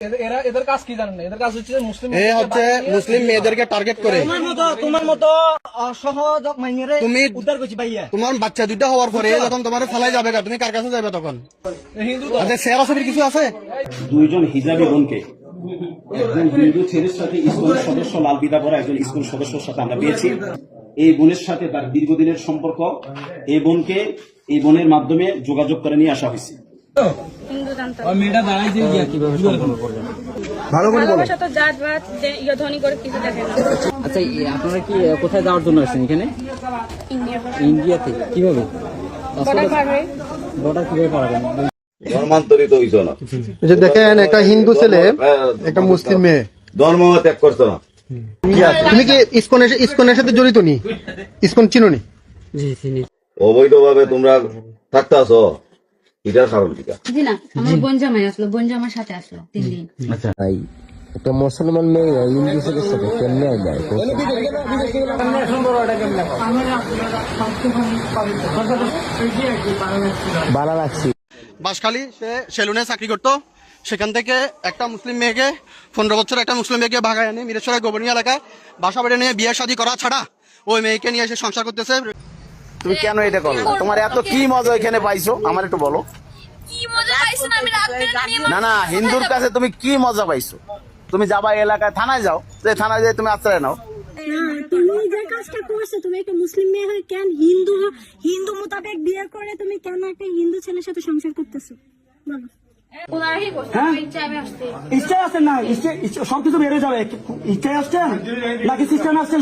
এদের কাজ কি জানেন না, এদের কাজ হচ্ছে মুসলিম মেয়েদেরকে টার্গেট করে। তোমার মতো সহজ মাইনেরে তুমি উদ্ধার করছি ভাইয়া। তোমার বাচ্চা দুইটা হওয়ার পরে যখন তোমার ফেলাই যাবে, তুমি কার কাছে যাবে তখন? হিন্দু সেরা ছবির কিছু আছে? দুইজন হিজাবি বোনকে একজন হিন্দু ছেলের সাথে স্কুলের সদস্য লাল বিদা পরা একজন স্কুল সদস্যের সাথে আমরা পেয়েছি। এই বোনের সাথে তার দীর্ঘদিনের সম্পর্ক। এই বোনকে এই বোনের মাধ্যমে যোগাযোগ করে নিয়ে আসা হয়েছে। ভালো করে বলো। আচ্ছা, আপনারা কি কোথায় যাওয়ার জন্য আসছেন এখানে? ইন্ডিয়াতে কিভাবে বর্ডার কিভাবে পারাবেন? ধর্মান্তরিত হইছ না। দেখেন, একটা হিন্দু ছেলে একটা মুসলিম মেয়ে ধর্ম ত্যাগ করছো না। তুমি কি ইসকনের সাথে জড়িত নি? ইসকন চিনো নি? অবৈধভাবে তোমরা থাকতে আসো, এটার কারণ কি? জি না, আমার বোনজামাই আসলো, বোনজামার সাথে আসলো 3 দিন। আচ্ছা, একটা মুসলমান মেয়ে হিন্দু ছেলের সাথে কেমনে যায়? ভালো লাগছে। বাসখালী সে সেলুনে চাকরি করতো, সেখান থেকে একটা মুসলিম মেয়েকে 15 বছর একটা মুসলিম মেয়েকে ভাগায় এনে মিরেশ্বরের গোবরনিয়া এলাকায় বাসা বাড়ি নিয়ে বিয়ে শাদী করা ছাড়া ওই মেয়েকে নিয়ে এসে সংসার করতেছে। তুমি কেন এটা করলে? তোমার এত কি মজা এখানে পাইছো আমার একটু বলো। না না, হিন্দুর কাছে তুমি কি মজা পাইছো? তুমি যাবা এলাকায়, থানায় যাও, যে থানায় যাই তুমি আশ্রয় নাও। তুমি যে কাজটা করছো, তুমি একটা মুসলিম মেয়ে হয়ে কেন হিন্দু মোতাবেক বিয়ে করে তুমি কেন একটা হিন্দু ছেলের সাথে সংসার করতেছো বলো? ইচ্ছায় আসছেন না, সবকিছু বেড়ে যাবে। ইচ্ছায় আসছেন নাকি সিস্টেম আসছেন?